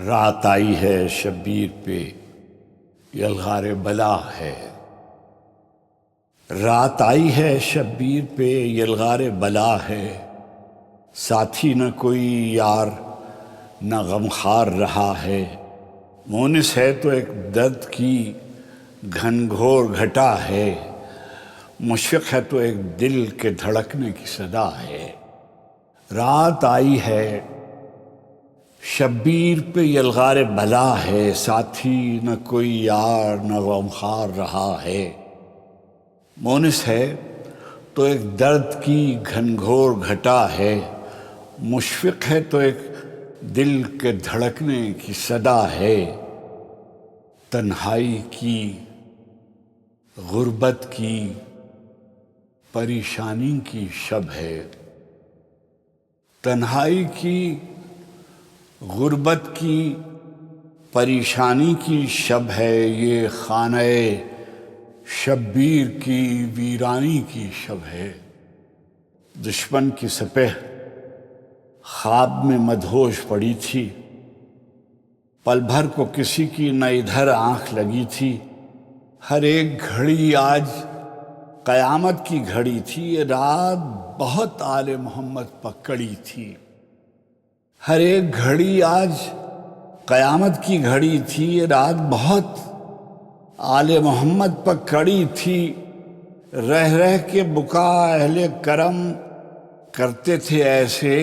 رات آئی ہے شبیر پہ یلغار بلا ہے۔ رات آئی ہے شبیر پہ یلغار بلا ہے، ساتھی نہ کوئی یار نہ غمخوار رہا ہے۔ مونس ہے تو ایک درد کی گھنگھور گھٹا ہے، مشفق ہے تو ایک دل کے دھڑکنے کی صدا ہے۔ رات آئی ہے شبیر پہ یلغار بلا ہے، ساتھی نہ کوئی یار نہ غمخوار رہا ہے۔ مونس ہے تو ایک درد کی گھنگھور گھٹا ہے، مشفق ہے تو ایک دل کے دھڑکنے کی صدا ہے۔ تنہائی کی، غربت کی، پریشانی کی شب ہے۔ تنہائی کی، غربت کی، پریشانی کی شب ہے، یہ خانہ شبیر کی ویرانی کی شب ہے۔ دشمن کی سپہ خواب میں مدہوش پڑی تھی، پل بھر کو کسی کی نہ ادھر آنکھ لگی تھی۔ ہر ایک گھڑی آج قیامت کی گھڑی تھی، یہ رات بہت آل محمد پکڑی تھی۔ ہر ایک گھڑی آج قیامت کی گھڑی تھی، یہ رات بہت آل محمد پر کڑی تھی۔ رہ رہ کے بکا اہل کرم کرتے تھے ایسے،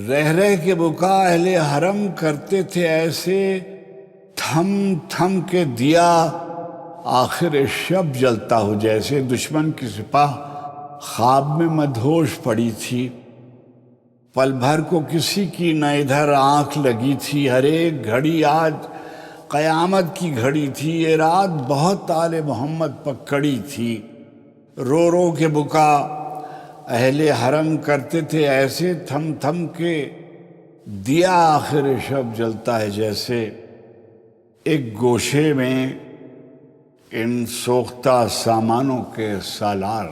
رہ رہ کے بکا اہل حرم کرتے تھے ایسے، تھم تھم کے دیا آخر شب جلتا ہو جیسے۔ دشمن کی سپاہ خواب میں مدہوش پڑی تھی، پل بھر کو کسی کی نہ ادھر آنکھ لگی تھی۔ ہر ایک گھڑی آج قیامت کی گھڑی تھی، یہ رات بہت آل محمد پر کڑی تھی۔ رو رو کے بکا اہل حرم کرتے تھے ایسے، تھم تھم کے دیا آخر شب جلتا ہے جیسے۔ ایک گوشے میں ان سوختہ سامانوں کے سالار،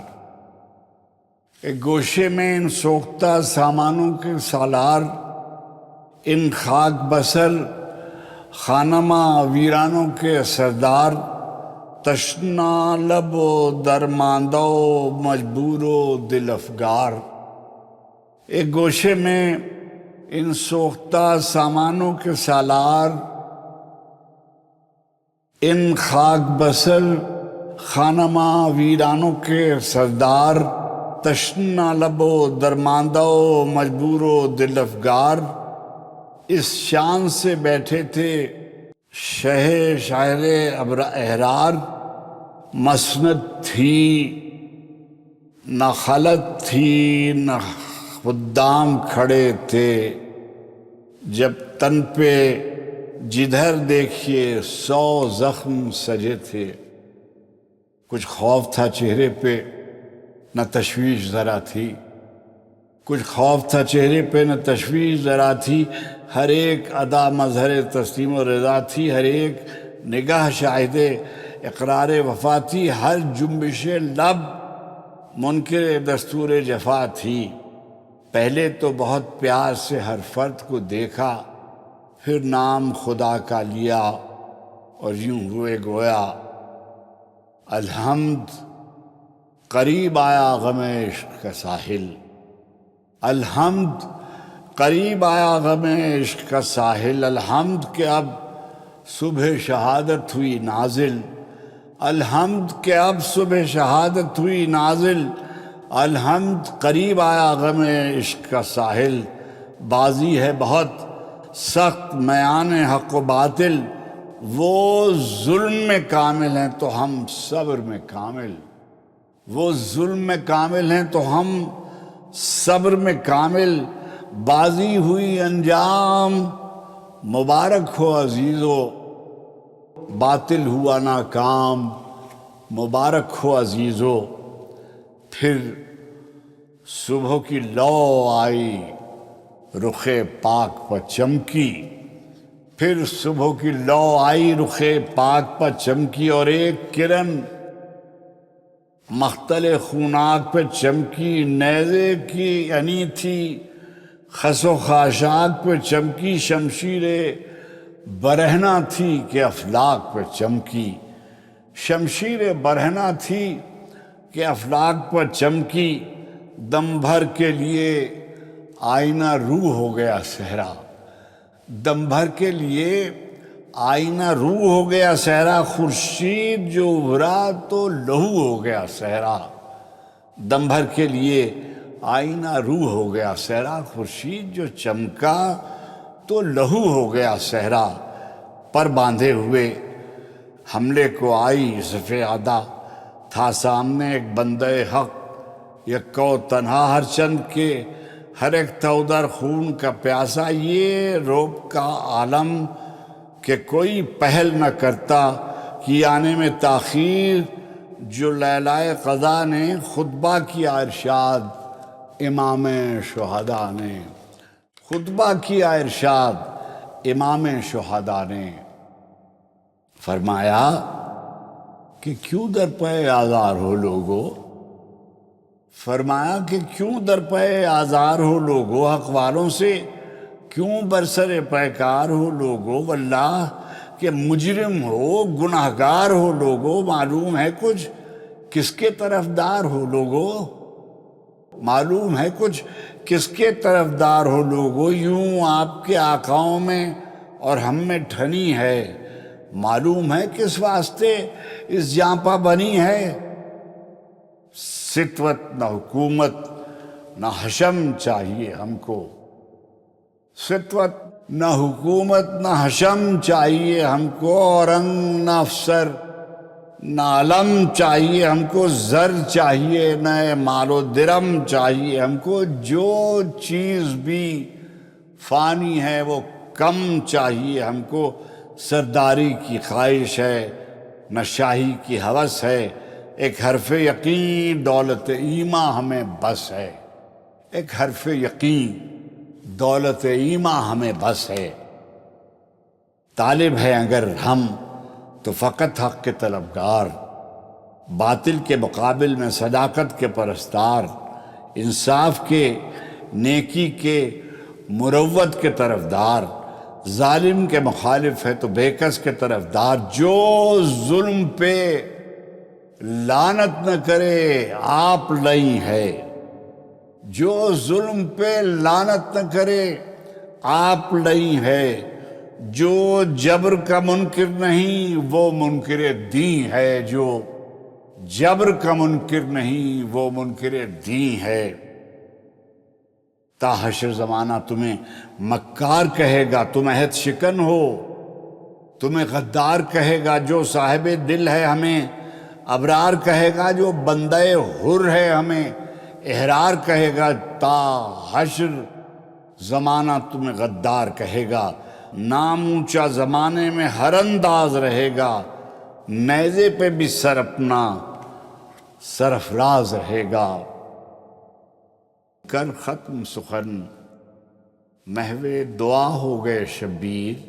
ایک گوشے میں ان سوختہ سامانوں کے سالار، ان خاک بسر خانمہ ویرانوں کے سردار، تشنا لب و درماندہ و مجبور و دل افگار۔ ایک گوشے میں ان سوختہ سامانوں کے سالار، ان خاک بسر خانمہ ویرانوں کے سردار، تشنا لب و درماندہ و مجبور و دل افگار۔ اس شان سے بیٹھے تھے شہ شاعر احرار، مسند تھی نہ خلط تھی نہ خدام کھڑے تھے، جب تن پہ جدھر دیکھیے 100 زخم سجے تھے۔ کچھ خوف تھا چہرے پہ نہ تشویش ذرا تھی، کچھ خوف تھا چہرے پہ نہ تشویش ذرا تھی۔ ہر ایک ادا مظہر تسلیم و رضا تھی، ہر ایک نگاہ شاہد اقرار وفا تھی، ہر جنبش لب منکر دستور جفا تھی۔ پہلے تو بہت پیار سے ہر فرد کو دیکھا، پھر نام خدا کا لیا اور یوں ہوئے گویا الحمد، قریب آیا غم عشق کا ساحل۔ الحمد، قریب آیا غم عشق کا ساحل۔ الحمد کہ اب صبح شہادت ہوئی نازل، الحمد کہ اب صبح شہادت ہوئی نازل۔ الحمد، قریب آیا غم عشق کا ساحل۔ بازی ہے بہت سخت میان حق و باطل، وہ ظلم میں کامل ہیں تو ہم صبر میں کامل، وہ ظلم میں کامل ہیں تو ہم صبر میں کامل۔ بازی ہوئی انجام مبارک ہو عزیزو، باطل ہوا ناکام مبارک ہو عزیزو۔ پھر صبح کی لو آئی رخ پاک پر چمکی، پھر صبح کی لو آئی رخ پاک پر چمکی، اور ایک کرن مختل خوناک پہ چمکی۔ نیزے کی یعنی تھی خس و خاشاک پہ چمکی شمشیر برہنہ تھی کہ افلاک پہ چمکی، شمشیر برہنہ تھی کہ افلاک پر چمکی، دم بھر کے لیے آئینہ روح ہو گیا صحرا، دم بھر کے لیے آئینہ روح ہو گیا صحرا، خورشید جو ابھرا تو لہو ہو گیا صحرا، دم بھر کے لیے آئینہ روح ہو گیا صحرا، خورشید جو چمکا تو لہو ہو گیا صحرا، پر باندھے ہوئے حملے کو آئی صف ادا، تھا سامنے ایک بندہ حق یکا و تنہا، ہر چند کے ہر ایک تھا ادھر خون کا پیاسا، یہ روب کا عالم کہ کوئی پہل نہ کرتا، کی آنے میں تاخیر جو لیلائے قضا نے، خطبہ کیا ارشاد امام شہداء نے، خطبہ کیا ارشاد امام شہداء نے، فرمایا کہ کیوں در پہ آزار ہو لوگو، فرمایا کہ کیوں در پہ آزار ہو لوگو، حق والوں سے کیوں برسر پیکار ہو لوگو، واللہ کہ مجرم ہو گناہگار ہو لوگو، معلوم ہے کچھ کس کے طرفدار ہو لوگو، معلوم ہے کچھ کس کے طرفدار ہو لوگو، یوں آپ کے آقاؤں میں اور ہم میں ٹھنی ہے، معلوم ہے کس واسطے اس جانپا بنی ہے، ستوت نہ حکومت نہ حشم چاہیے ہم کو، ستوت نہ حکومت نہ حشم چاہیے ہم کو، اور رنگ نہ افسر نہ علم چاہیے ہم کو، زر چاہیے نہ مال و درم چاہیے ہم کو، جو چیز بھی فانی ہے وہ کم چاہیے ہم کو، سرداری کی خواہش ہے نہ شاہی کی ہوس ہے، ایک حرف یقین دولت ایماں ہمیں بس ہے، ایک حرف یقین دولت ایماں ہمیں بس ہے، طالب ہے اگر ہم تو فقط حق کے طلبگار، باطل کے مقابل میں صداقت کے پرستار، انصاف کے نیکی کے مروت کے طرفدار، ظالم کے مخالف ہے تو بے کس کے طرفدار، جو ظلم پہ لعنت نہ کرے آپ لئی ہے، جو ظلم پہ لعنت نہ کرے آپ لئی ہے، جو جبر کا منکر نہیں وہ منکر دین ہے، جو جبر کا منکر نہیں وہ منکر دین ہے، تا حشر زمانہ تمہیں مکار کہے گا تم عہد شکن ہو، تمہیں غدار کہے گا جو صاحب دل ہے ہمیں، ابرار کہے گا جو بندہ حر ہے ہمیں، احرار کہے گا، تا حشر زمانہ تمہیں غدار کہے گا، نام اونچا زمانے میں ہر انداز رہے گا، نیزے پہ بھی سر اپنا سرفراز رہے گا، کر ختم سخن محو دعا ہو گئے شبیر،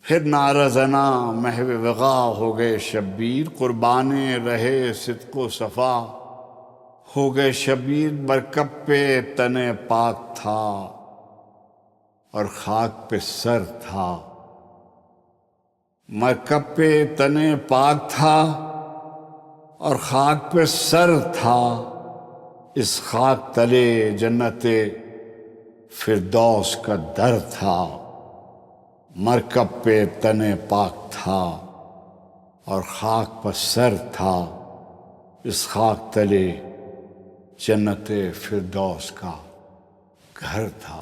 پھر نعرہ زنا محو وغا ہو گئے شبیر، قربانے رہے صدق و صفا ہو گئے شبیر، مرکب پہ تن پاک تھا اور خاک پہ سر تھا، مرکب پہ تن پاک تھا اور خاک پہ سر تھا، اس خاک تلے جنت فردوس کا در تھا، مرکب پہ تن پاک تھا اور خاک پر سر تھا، اس خاک تلے جنت فردوس کا گھر تھا۔